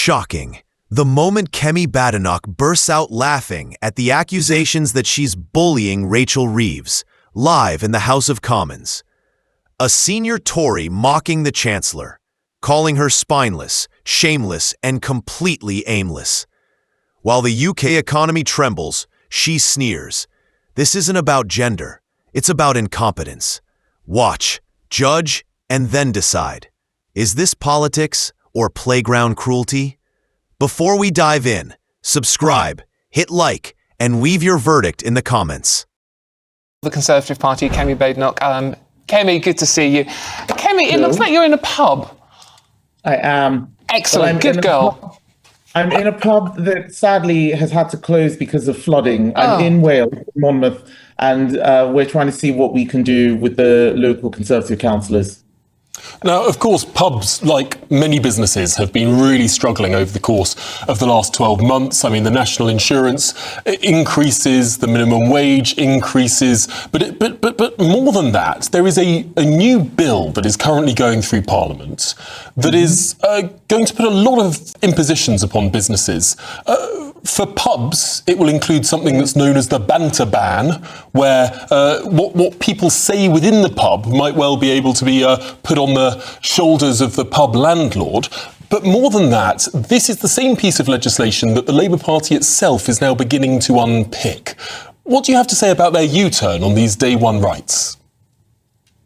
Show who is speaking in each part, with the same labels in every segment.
Speaker 1: Shocking. The moment Kemi Badenoch bursts out laughing at the accusations that she's bullying Rachel Reeves, live in the House of Commons. A senior Tory mocking the Chancellor, calling her spineless, shameless, and completely aimless. While the UK economy trembles, she sneers. This isn't about gender, it's about incompetence. Watch, judge, and then decide. Is this politics or playground cruelty? Before we dive in, subscribe, hit like, and leave your verdict in the comments.
Speaker 2: The Conservative Party, Kemi Badenoch. Kemi, good to see you. Kemi, it looks like you're in a pub.
Speaker 3: I am.
Speaker 2: Excellent, good girl.
Speaker 3: I'm in a pub that sadly has had to close because of flooding. I'm in Wales, Monmouth, and we're trying to see what we can do with the local Conservative councillors.
Speaker 4: Now, of course, pubs, like many businesses, have been really struggling over the course of the last 12 months. I mean, the national insurance increases, the minimum wage increases, but more than that, there is a new bill that is currently going through Parliament that is going to put a lot of impositions upon businesses. For pubs, it will include something that's known as the banter ban, where what people say within the pub might well be able to be put on the shoulders of the pub landlord. But more than that, this is the same piece of legislation that the Labour Party itself is now beginning to unpick. What do you have to say about their U-turn on these day one rights?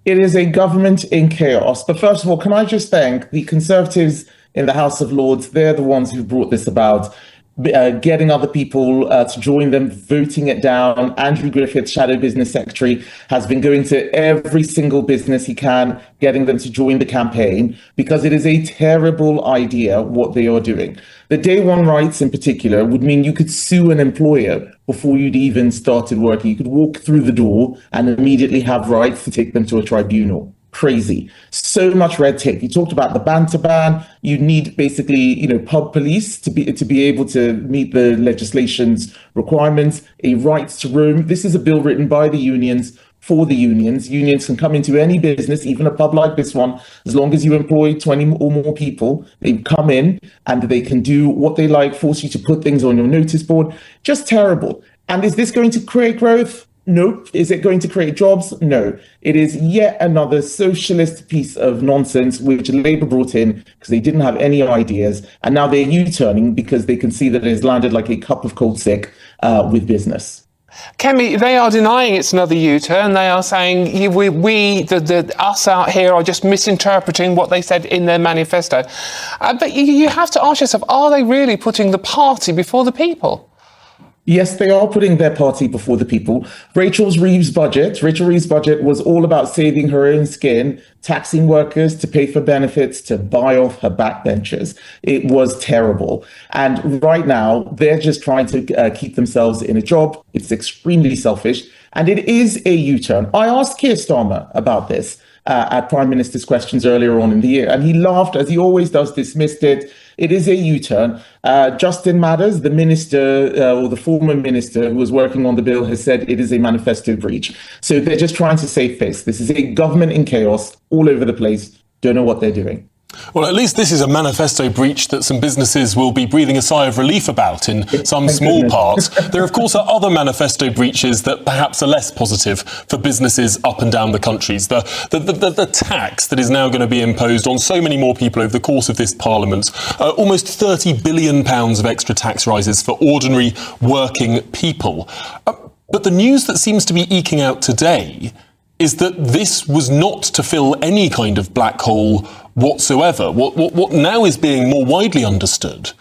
Speaker 3: It is a government in chaos. But first of all, can I just thank the Conservatives in the House of Lords? They're the ones who brought this about. Getting other people to join them, voting it down. Andrew Griffith, Shadow Business Secretary, has been going to every single business he can, getting them to join the campaign, because it is a terrible idea what they are doing. The day one rights in particular would mean you could sue an employer before you'd even started working. You could walk through the door and immediately have rights to take them to a tribunal. Crazy. So much red tape. You talked about the banter ban. You need basically, pub police to be able to meet the legislation's requirements, a right to roam. This is a bill written by the unions for the unions. Unions can come into any business, even a pub like this one, as long as you employ 20 or more people. They come in and they can do what they like, force you to put things on your notice board. Just terrible. And is this going to create growth? Nope. Is it going to create jobs? No. It is yet another socialist piece of nonsense which Labour brought in because they didn't have any ideas. And now they're U-turning because they can see that it has landed like a cup of cold sick with business.
Speaker 2: Kemi, they are denying it's another U-turn. They are saying us out here are just misinterpreting what they said in their manifesto. But you have to ask yourself, are they really putting the party before the people?
Speaker 3: Yes, they are putting their party before the people. Rachel Reeves' budget was all about saving her own skin, taxing workers to pay for benefits, to buy off her backbenchers. It was terrible. And right now, they're just trying to keep themselves in a job. It's extremely selfish. And it is a U-turn. I asked Keir Starmer about this at Prime Minister's questions earlier on in the year, and he laughed, as he always does, dismissed it. It is a U-turn. Justin Matters, the minister or the former minister who was working on the bill, has said it is a manifesto breach. So they're just trying to save face. This is a government in chaos all over the place. Don't know what they're doing.
Speaker 4: Well, at least this is a manifesto breach that some businesses will be breathing a sigh of relief about in some small part. There, of course, are other manifesto breaches that perhaps are less positive for businesses up and down the countries. The tax that is now going to be imposed on so many more people over the course of this Parliament, almost £30 billion of extra tax rises for ordinary working people. But the news that seems to be eking out today is that this was not to fill any kind of black hole whatsoever. What now is being more widely understood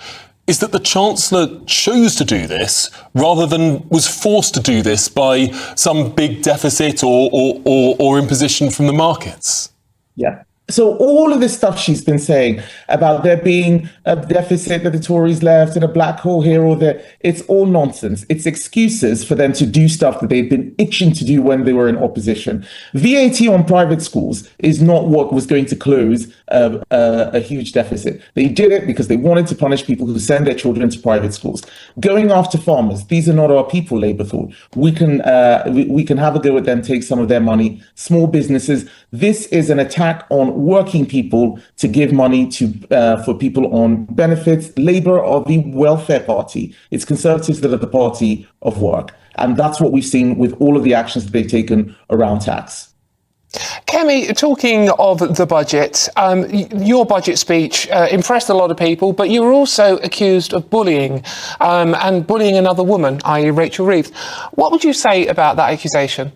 Speaker 4: is that the Chancellor chose to do this rather than was forced to do this by some big deficit or imposition from the markets.
Speaker 3: Yeah. So all of this stuff she's been saying about there being a deficit that the Tories left and a black hole here or there, it's all nonsense. It's excuses for them to do stuff that they've been itching to do when they were in opposition. VAT on private schools is not what was going to close a huge deficit. They did it because they wanted to punish people who send their children to private schools. Going after farmers, these are not our people, Labour thought. We can have a go at them, take some of their money. Small businesses, this is an attack on working people to give money to for people on benefits. Labour are the welfare party. It's Conservatives that are the party of work. And that's what we've seen with all of the actions that they've taken around tax.
Speaker 2: Kemi, talking of the budget, your budget speech impressed a lot of people, but you were also accused of bullying and bullying another woman, i.e. Rachel Reeves. What would you say about that accusation?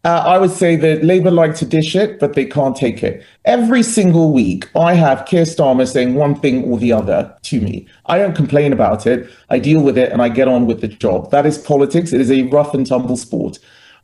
Speaker 3: I would say that Labour like to dish it, but they can't take it. Every single week, I have Keir Starmer saying one thing or the other to me. I don't complain about it. I deal with it and I get on with the job. That is politics. It is a rough and tumble sport.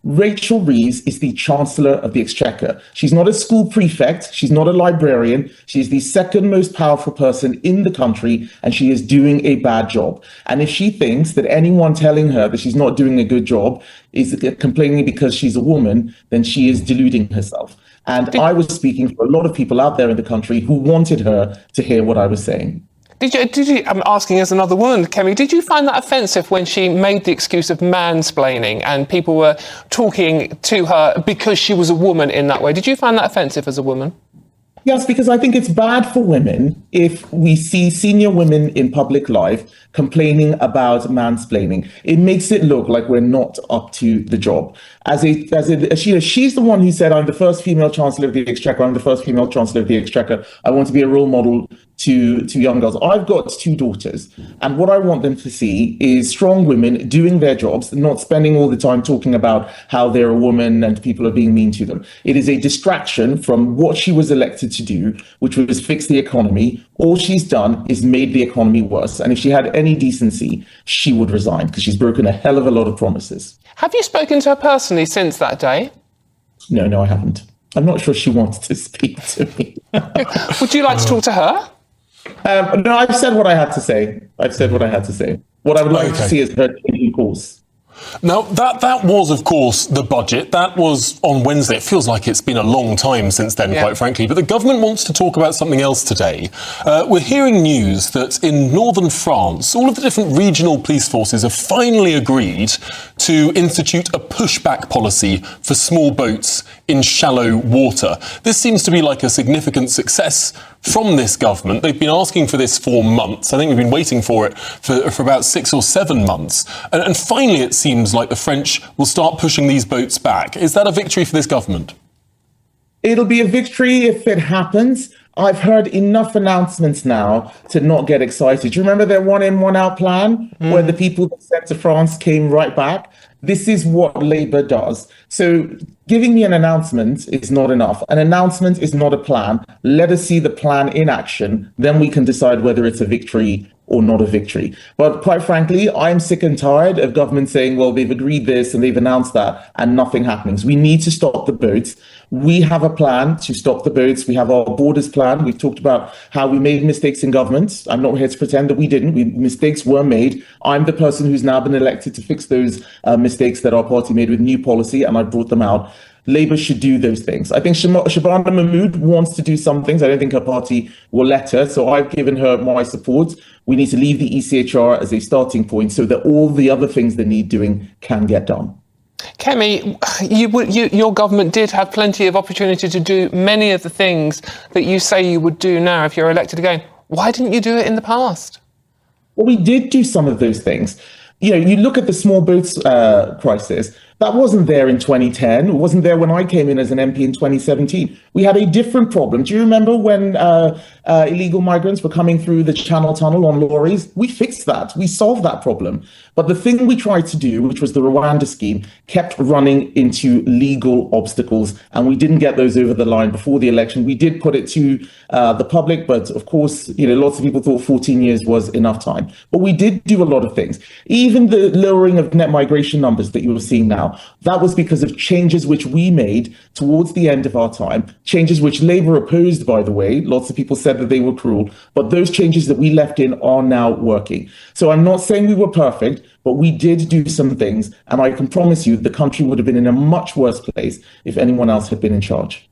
Speaker 3: Rachel Reeves is the Chancellor of the Exchequer. She's not a school prefect. She's not a librarian. She's the second most powerful person in the country, and she is doing a bad job. And if she thinks that anyone telling her that she's not doing a good job is complaining because she's a woman, then she is deluding herself. And I was speaking for a lot of people out there in the country who wanted her to hear what I was saying.
Speaker 2: Did you, I'm asking as another woman, Kemi, did you find that offensive when she made the excuse of mansplaining and people were talking to her because she was a woman in that way? Did you find that offensive as a woman?
Speaker 3: Yes, because I think it's bad for women if we see senior women in public life complaining about mansplaining. It makes it look like we're not up to the job. She's the one who said, I'm the first female Chancellor of the Exchequer, I'm the first female Chancellor of the Exchequer. I want to be a role model to young girls. I've got two daughters, and what I want them to see is strong women doing their jobs, not spending all the time talking about how they're a woman and people are being mean to them. It is a distraction from what she was elected to do, which was fix the economy. All she's done is made the economy worse. And if she had any decency, she would resign because she's broken a hell of a lot of promises.
Speaker 2: Have you spoken to her personally since that day?
Speaker 3: No, I haven't. I'm not sure she wants to speak to me.
Speaker 2: Would you like to talk to her?
Speaker 3: No, I've said what I had to say. What I would like to see is her taking course.
Speaker 4: Now, that was, of course, the budget. That was on Wednesday. It feels like it's been a long time since then, quite frankly. But the government wants to talk about something else today. We're hearing news that in northern France, all of the different regional police forces have finally agreed to institute a pushback policy for small boats in shallow water. This seems to be like a significant success from this government. They've been asking for this for months. I think we've been waiting for it for about 6 or 7 months. And finally, it seems like the French will start pushing these boats back. Is that a victory for this government?
Speaker 3: It'll be a victory if it happens. I've heard enough announcements now to not get excited. Do you remember their one in, one out plan where the people that sent to France came right back? This is what Labour does. So giving me an announcement is not enough. An announcement is not a plan. Let us see the plan in action. Then we can decide whether it's a victory or not a victory. But quite frankly, I'm sick and tired of government saying, well, they've agreed this and they've announced that and nothing happening. We need to stop the boats. We have a plan to stop the boats. We have our borders plan. We've talked about how we made mistakes in government. I'm not here to pretend that we didn't. Mistakes were made. I'm the person who's now been elected to fix those mistakes that our party made with new policy, and I brought them out. Labour should do those things. I think Shabana Mahmood wants to do some things. I don't think her party will let her. So I've given her my support. We need to leave the ECHR as a starting point so that all the other things they need doing can get done.
Speaker 2: Kemi, your government did have plenty of opportunity to do many of the things that you say you would do now if you're elected again. Why didn't you do it in the past?
Speaker 3: Well, we did do some of those things. You know, you look at the small boats crisis. That wasn't there in 2010. It wasn't there when I came in as an MP in 2017. We had a different problem. Do you remember when illegal migrants were coming through the Channel Tunnel on lorries? We fixed that. We solved that problem. But the thing we tried to do, which was the Rwanda scheme, kept running into legal obstacles, and we didn't get those over the line before the election. We did put it to the public, but of course, you know, lots of people thought 14 years was enough time. But we did do a lot of things. Even the lowering of net migration numbers that you're seeing now, that was because of changes which we made towards the end of our time, changes which Labour opposed, by the way. Lots of people said that they were cruel, but those changes that we left in are now working. So I'm not saying we were perfect, but we did do some things, and I can promise you the country would have been in a much worse place if anyone else had been in charge.